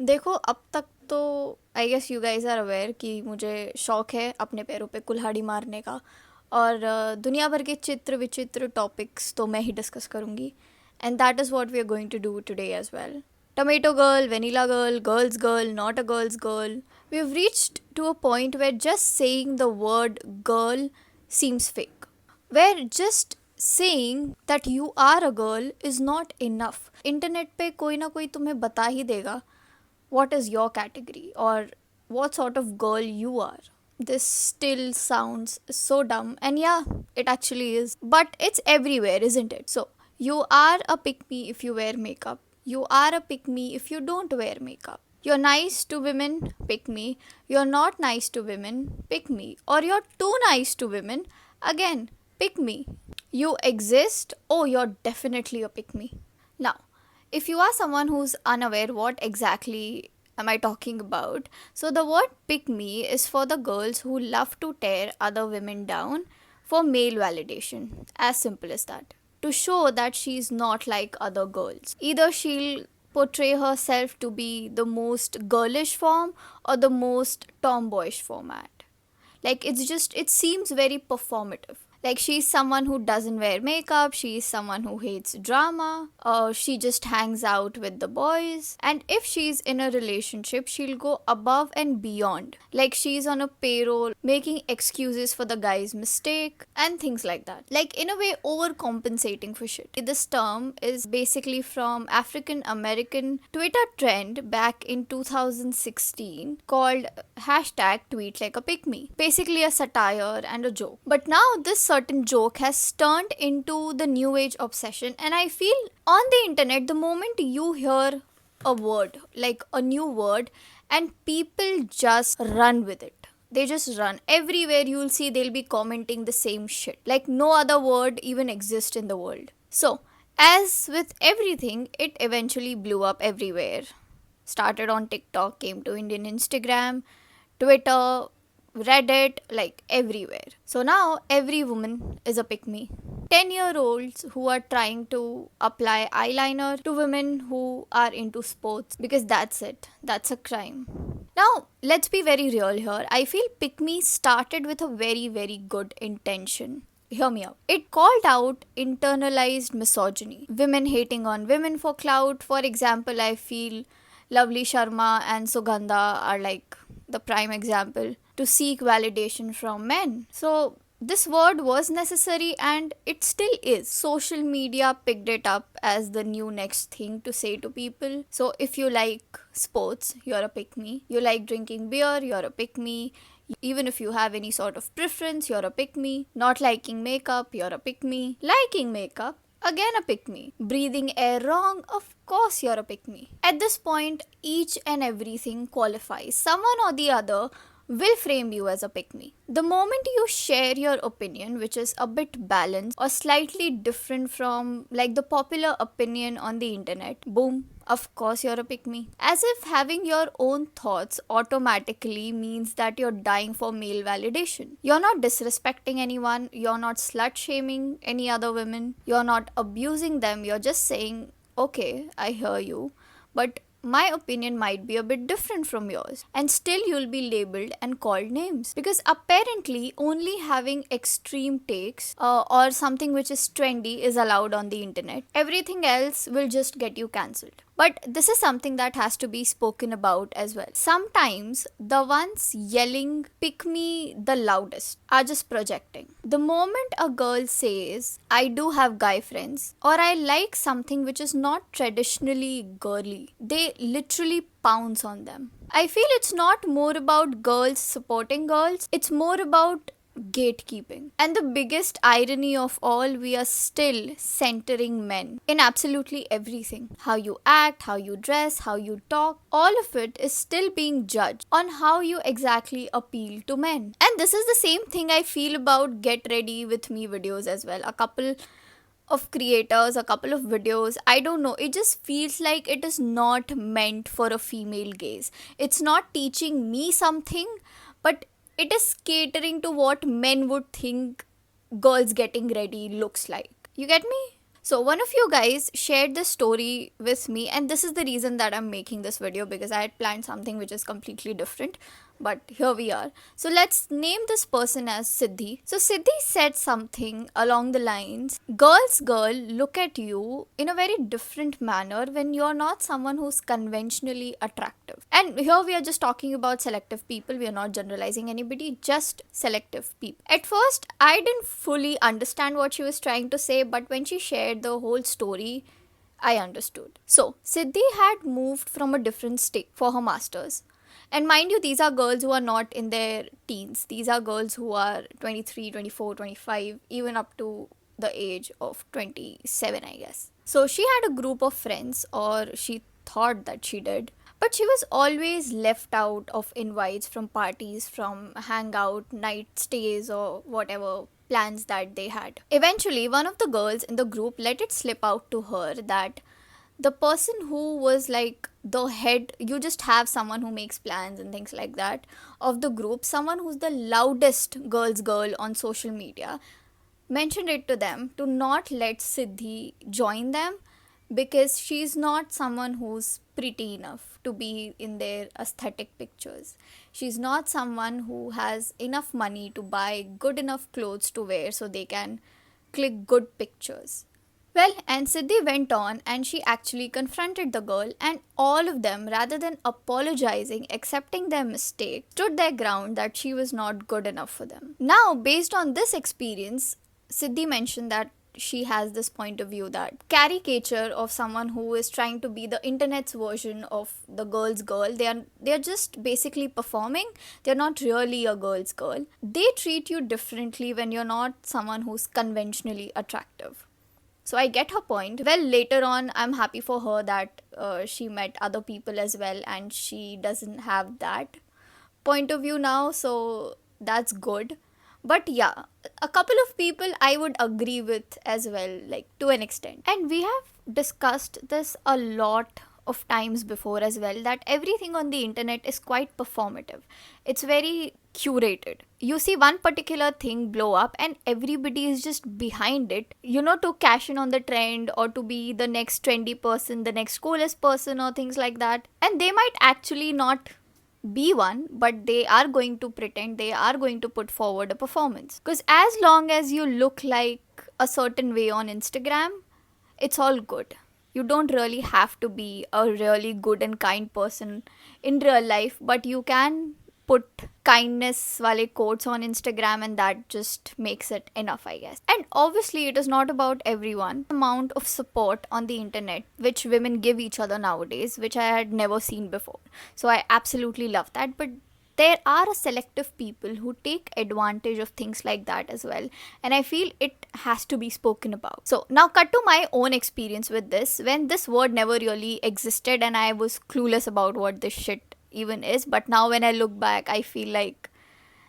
देखो, अब तक तो I guess you guys are aware कि मुझे शौक है अपने पैरों पे कुल्हाड़ी मारने का। और दुनिया भर के चित्र विचित्र टॉपिक्स तो मैं ही डिस्कस करूँगी। And that is what we are going to do today as well. Tomato girl, vanilla girl, not a girl's girl. We've reached to a point where just saying the word girl seems fake. Where just saying that you are a girl is not enough. Internet पे कोई ना कोई तुम्हें बता ही देगा what is your category or what sort of girl you are. This still sounds so dumb, and yeah, it actually is. But it's everywhere, isn't it? So, you are a pick me if you wear makeup. You are a pick me if you don't wear makeup. You're nice to women, pick me. You're not nice to women, pick me. Or you're too nice to women, again, pick me. You exist, oh, you're definitely a pick me. Now, if you are someone who's unaware what exactly am I talking about, so the word pick me is for the girls who love to tear other women down for male validation. As simple as that. To show that she's not like other girls. Either she'll portray herself to be the most girlish form or the most tomboyish format. Like it seems very performative. Like she's someone who doesn't wear makeup, she's someone who hates drama, or she just hangs out with the boys. And if she's in a relationship, she'll go above and beyond. Like she's on a payroll, making excuses for the guy's mistake, and things like that. Like in a way, overcompensating for shit. This term is basically from African American Twitter trend back in 2016 called hashtag tweet like a pick me. Basically a satire and a joke. But now this certain joke has turned into the new age obsession, and I feel on the internet the moment you hear a word, like a new word, and people just run with it. They just run. Everywhere you'll see they'll be commenting the same shit. Like no other word even exists in the world. So, as with everything, it eventually blew up everywhere. Started on TikTok, came to Indian Instagram, Twitter, Reddit, like everywhere. So now every woman is a pick me. 10-year-olds who are trying to apply eyeliner to women who are into sports because that's it. That's a crime. Now, let's be very real here. I feel pick me started with a very, very good intention. Hear me out. It called out internalized misogyny. Women hating on women for clout. For example, I feel Lovely Sharma and Sugandha are like the prime example to seek validation from men. So, this word was necessary and it still is. Social media picked it up as the new next thing to say to people. So, if you like sports, you're a pick me. You like drinking beer, you're a pick me. Even if you have any sort of preference, you're a pick me. Not liking makeup, you're a pick me. Liking makeup, again a pick me. Breathing air wrong, of course you're a pick me. At this point, each and everything qualifies. Someone or the other will frame you as a pick me. The moment you share your opinion, which is a bit balanced or slightly different from like the popular opinion on the internet, boom, of course you're a pick me. As if having your own thoughts automatically means that you're dying for male validation. You're not disrespecting anyone, you're not slut shaming any other women, you're not abusing them, you're just saying, okay, I hear you, but my opinion might be a bit different from yours, and still you'll be labeled and called names because apparently only having extreme takes or something which is trendy is allowed on the internet. Everything else will just get you cancelled. But this is something that has to be spoken about as well. Sometimes the ones yelling pick me the loudest are just projecting. The moment a girl says, I do have guy friends, or I like something which is not traditionally girly, they literally pounce on them. I feel it's not more about girls supporting girls, it's more about gatekeeping. And the biggest irony of all, we are still centering men in absolutely everything. How you act, how you dress, how you talk, all of it is still being judged on how you exactly appeal to men. And this is the same thing I feel about get ready with me videos as well. A couple of creators, a couple of videos, I don't know, it just feels like it is not meant for a female gaze. It's not teaching me something, but it is catering to what men would think girls getting ready looks like. You get me? So, one of you guys shared this story with me, and this is the reason that I'm making this video because I had planned something which is completely different. But here we are. So, let's name this person as Siddhi. So, Siddhi said something along the lines, girl, look at you in a very different manner when you're not someone who's conventionally attractive. And here we are just talking about selective people. We are not generalizing anybody, just selective people. At first, I didn't fully understand what she was trying to say, but when she shared the whole story, I understood. So, Siddhi had moved from a different state for her masters. And mind you, these are girls who are not in their teens. These are girls who are 23, 24, 25, even up to the age of 27, I guess. So she had a group of friends, or she thought that she did. But she was always left out of invites from parties, from hangout, night stays, or whatever plans that they had. Eventually, one of the girls in the group let it slip out to her that the person who was like the head, you just have someone who makes plans and things like that of the group, someone who's the loudest girl's girl on social media, mentioned it to them to not let Siddhi join them because she's not someone who's pretty enough to be in their aesthetic pictures. She's not someone who has enough money to buy good enough clothes to wear so they can click good pictures. Well, and Siddhi went on and she actually confronted the girl, and all of them, rather than apologizing, accepting their mistake, stood their ground that she was not good enough for them. Now, based on this experience, Siddhi mentioned that she has this point of view that caricature of someone who is trying to be the internet's version of the girl's girl. They are just basically performing. They're not really a girl's girl. They treat you differently when you're not someone who's conventionally attractive. So I get her point. Well, later on, I'm happy for her that she met other people as well and she doesn't have that point of view now. So that's good. But yeah, a couple of people I would agree with as well, like to an extent. And we have discussed this a lot of times before as well, that everything on the internet is quite performative. It's very curated. You see one particular thing blow up and everybody is just behind it, to cash in on the trend or to be the next trendy person, the next coolest person, or things like that. And they might actually not be one, but they are going to pretend, they are going to put forward a performance. Because as long as you look like a certain way on Instagram, it's all good. You don't really have to be a really good and kind person in real life, but you can put kindness wale quotes on Instagram and that just makes it enough, I guess. And obviously it is not about everyone. The amount of support on the internet which women give each other nowadays, which I had never seen before. So I absolutely love that. But there are a selective people who take advantage of things like that as well, and I feel it has to be spoken about. So now cut to my own experience with this, when this word never really existed and I was clueless about what this shit even is. But now when I look back, I feel like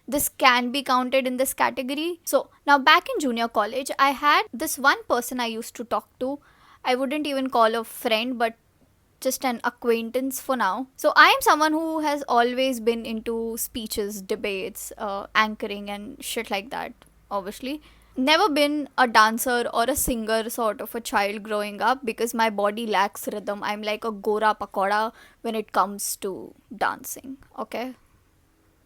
this can be counted in this category. So now back in junior college, I had this one person I used to talk to. I wouldn't even call a friend, but just an acquaintance for now. So I am someone who has always been into speeches, debates, anchoring and shit like that, obviously. Never been a dancer or a singer sort of a child growing up because my body lacks rhythm. I'm like a gora pakoda when it comes to dancing, okay?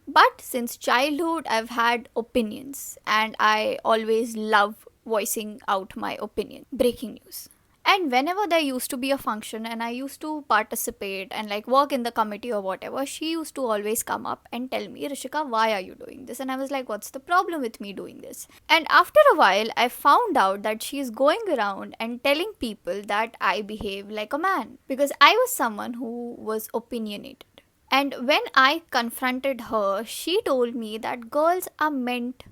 But since childhood, I've had opinions and I always love voicing out my opinion. Breaking news. And whenever there used to be a function and I used to participate and like work in the committee or whatever, she used to always come up and tell me, Rishika, why are you doing this? And I was like, what's the problem with me doing this? And after a while, I found out that she's going around and telling people that I behave like a man because I was someone who was opinionated. And when I confronted her, she told me that girls are meant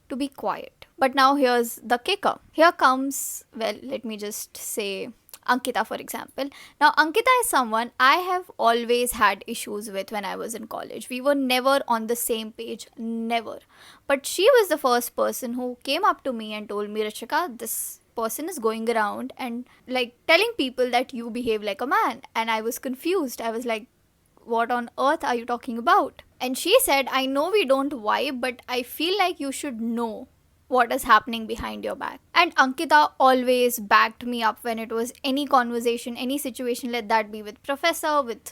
to be quiet. But now here's the kicker. Here comes, well, let me just say Ankita, for example. Now, Ankita is someone I have always had issues with when I was in college. We were never on the same page, never. But she was the first person who came up to me and told me, Rishika, this person is going around and like telling people that you behave like a man. And I was confused. I was like, what on earth are you talking about? And she said, I know we don't vibe, but I feel like you should know what is happening behind your back. And Ankita always backed me up when it was any conversation, any situation, let that be with professor, with,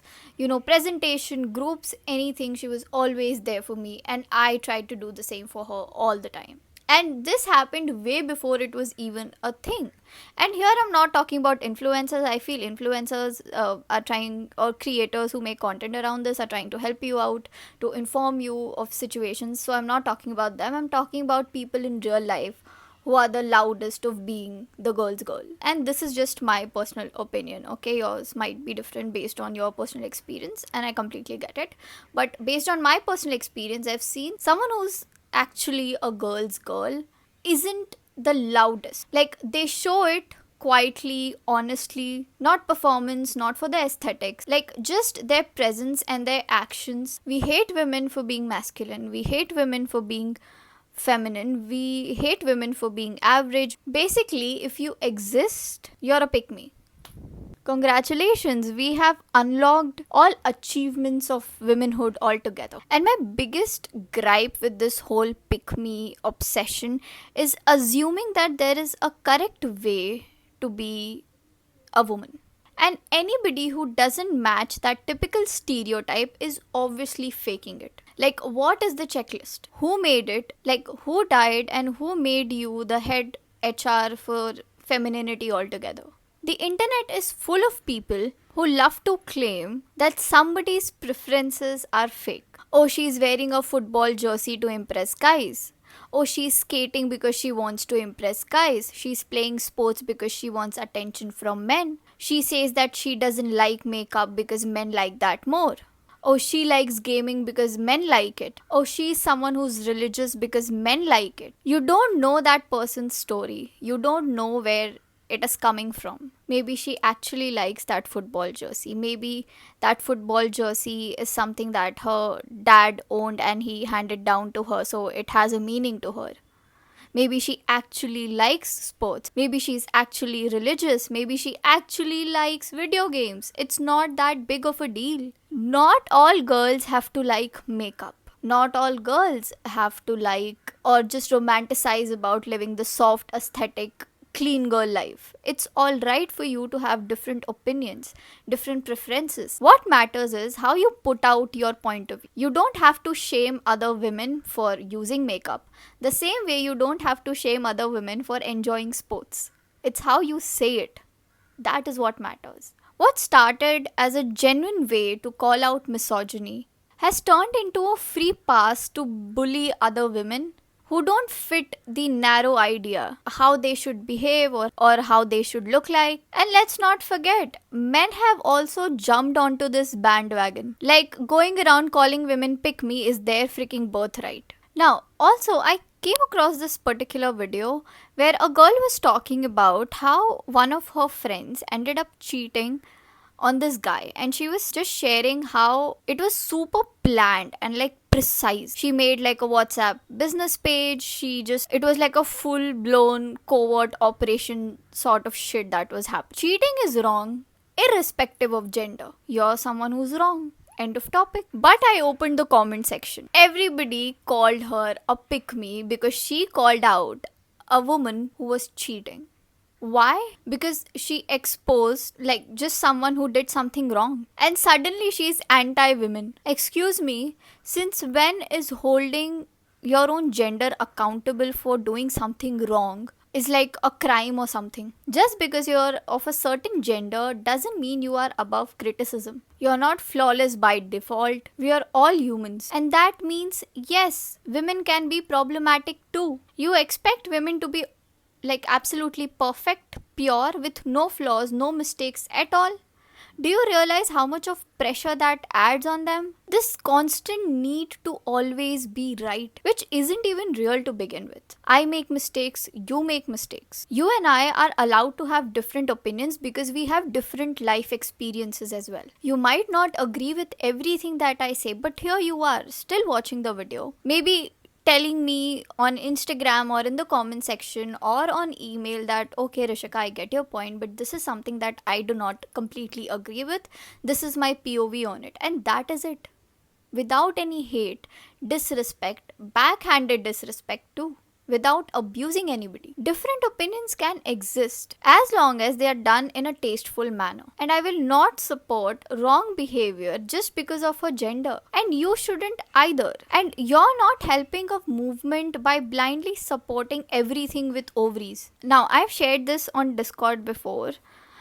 presentation, groups, anything. She was always there for me, and I tried to do the same for her all the time. And this happened way before it was even a thing. And here I'm not talking about influencers. I feel influencers are trying, or creators who make content around this are trying to help you out, to inform you of situations. So I'm not talking about them. I'm talking about people in real life who are the loudest of being the girl's girl. And this is just my personal opinion, okay? Yours might be different based on your personal experience, and I completely get it. But based on my personal experience, I've seen someone who's actually a girl's girl isn't the loudest. Like, they show it quietly, honestly, not performance, not for the aesthetics, like just their presence and their actions. We hate women for being masculine, we hate women for being feminine, we hate women for being average. Basically, if you exist, you're a pick me. Congratulations, we have unlocked all achievements of womanhood altogether. And my biggest gripe with this whole pick me obsession is assuming that there is a correct way to be a woman. And anybody who doesn't match that typical stereotype is obviously faking it. Like, what is the checklist? Who made it? Like, who died and who made you the head HR for femininity altogether? The internet is full of people who love to claim that somebody's preferences are fake. Oh, she's wearing a football jersey to impress guys. Oh, she's skating because she wants to impress guys. She's playing sports because she wants attention from men. She says that she doesn't like makeup because men like that more. Oh, she likes gaming because men like it. Oh, she's someone who's religious because men like it. You don't know that person's story. You don't know where it is coming from. Maybe she actually likes that football jersey. Maybe that football jersey is something that her dad owned and he handed down to her, so it has a meaning to her. Maybe she actually likes sports. Maybe she's actually religious. Maybe she actually likes video games. It's not that big of a deal. Not all girls have to like makeup. Not all girls have to like or just romanticize about living the soft aesthetic clean girl life. It's all right for you to have different opinions, different preferences. What matters is how you put out your point of view. You don't have to shame other women for using makeup, the same way you don't have to shame other women for enjoying sports. It's how you say it. That is what matters. What started as a genuine way to call out misogyny has turned into a free pass to bully other women who don't fit the narrow idea how they should behave or how they should look like. And let's not forget, men have also jumped onto this bandwagon. Like, going around calling women pick me is their freaking birthright. Now, also, I came across this particular video where a girl was talking about how one of her friends ended up cheating on this guy, and she was just sharing how it was super planned and like precise. She made like a WhatsApp business page. It was like a full blown covert operation sort of shit that was happening. Cheating is wrong irrespective of gender. You're someone who's wrong. End of topic. But I opened the comment section. Everybody called her a pick me because she called out a woman who was cheating. Why? Because she exposed like just someone who did something wrong. And suddenly she's anti-women. Excuse me, since when is holding your own gender accountable for doing something wrong is like a crime or something? Just because you're of a certain gender doesn't mean you are above criticism. You're not flawless by default. We are all humans. And that means, yes, women can be problematic too. You expect women to be like absolutely perfect, pure, with no flaws, no mistakes at all? Do you realize how much of pressure that adds on them? This constant need to always be right, which isn't even real to begin with. I make mistakes, you make mistakes. You and I are allowed to have different opinions because we have different life experiences as well. You might not agree with everything that I say, but here you are, still watching the video. Maybe telling me on Instagram or in the comment section or on email that, okay, Rishika, I get your point, but this is something that I do not completely agree with. This is my POV on it. And that is it. Without any hate, disrespect, backhanded disrespect too. without abusing anybody. Different opinions can exist as long as they are done in a tasteful manner. And I will not support wrong behavior just because of her gender. And you shouldn't either. And you're not helping a movement by blindly supporting everything with ovaries. Now, I've shared this on Discord before.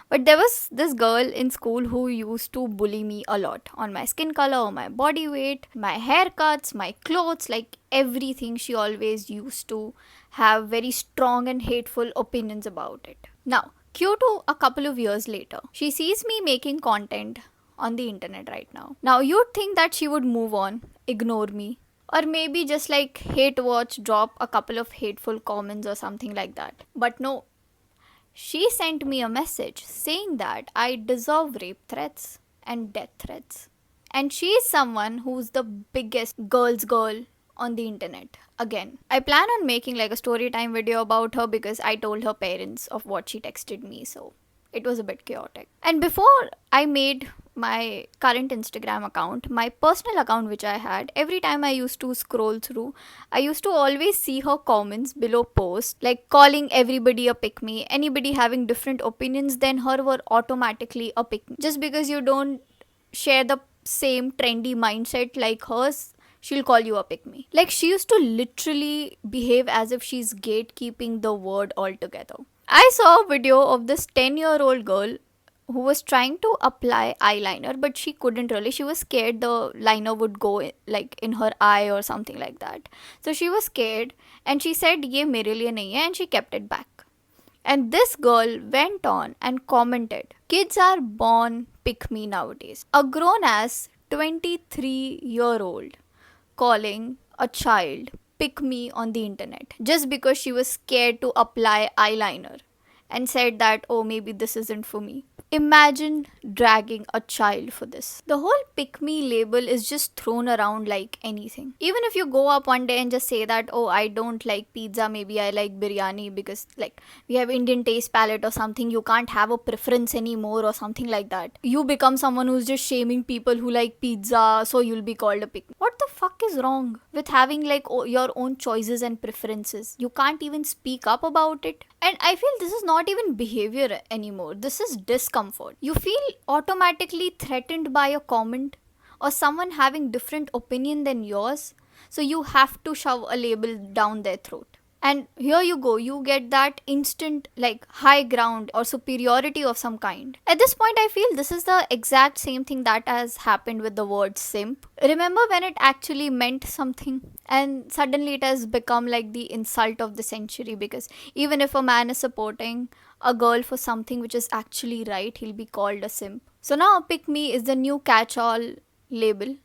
But there was this girl in school who used to bully me a lot on my skin color, my body weight, my haircuts, my clothes, like everything. She always used to have very strong and hateful opinions about it. Now, cue to a couple of years later, she sees me making content on the internet right now. Now, you'd think that she would move on, ignore me, or maybe just like hate watch, drop a couple of hateful comments or something like that. But no, she sent me a message saying that I deserve rape threats and death threats. And she is someone who's the biggest girl's girl on the internet. Again, I plan on making like a story time video about her because I told her parents of what she texted me, so it was a bit chaotic. And before I made my current Instagram account, my personal account which I had, every time I used to scroll through, I used to always see her comments below posts, like calling everybody a pick me. Anybody having different opinions than her were automatically a pick me. Just because you don't share the same trendy mindset like hers, she'll call you a pick me. Like, she used to literally behave as if she's gatekeeping the word altogether. I saw a video of this 10-year-old girl who was trying to apply eyeliner, but she couldn't really. She was scared the liner would go like in her eye or something like that. So she was scared and she said, "Ye mere liye nahi hai," and she kept it back. And this girl went on and commented, "Kids are born pick me nowadays." A grown ass 23-year-old calling a child pick me on the internet just because she was scared to apply eyeliner and said that, oh, maybe this isn't for me. Imagine dragging a child for this. The whole pick me label is just thrown around like anything. Even if you go up one day and just say that, oh, I don't like pizza, maybe I like biryani because like we have Indian taste palette or something, you can't have a preference anymore or something like that. You become someone who's just shaming people who like pizza, so you'll be called a pick me. What the fuck is wrong with having like your own choices and preferences? You can't even speak up about it. And I feel this is not even behavior anymore. This is discomfort. You feel automatically threatened by a comment or someone having different opinion than yours. So you have to shove a label down their throat. And here you go, you get that instant like high ground or superiority of some kind. At this point, I feel this is the exact same thing that has happened with the word simp. Remember when it actually meant something? And suddenly it has become like the insult of the century, because even if a man is supporting a girl for something which is actually right, he'll be called a simp. So now pick me is the new catch-all label.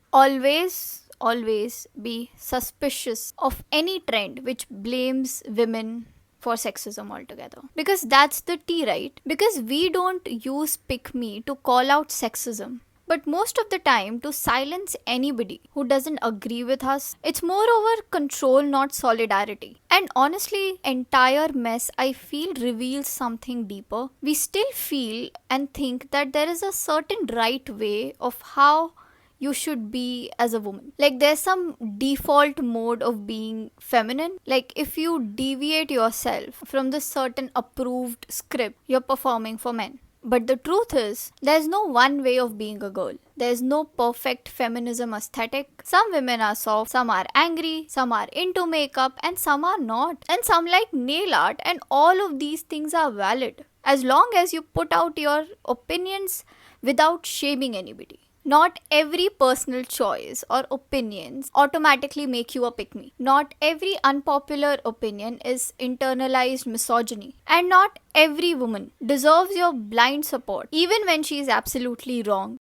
Always be suspicious of any trend which blames women for sexism altogether. Because that's the tea, right? Because we don't use pick me to call out sexism, but most of the time to silence anybody who doesn't agree with us. It's more over control, not solidarity. And honestly, entire mess I feel reveals something deeper. We still feel and think that there is a certain right way of how you should be as a woman. Like there's some default mode of being feminine. Like if you deviate yourself from the certain approved script, you're performing for men. But the truth is, there's no one way of being a girl. There's no perfect feminism aesthetic. Some women are soft, some are angry, some are into makeup, and some are not. And some like nail art, and all of these things are valid. As long as you put out your opinions without shaming anybody. Not every personal choice or opinions automatically make you a pick-me. Not every unpopular opinion is internalized misogyny. And not every woman deserves your blind support, even when she is absolutely wrong.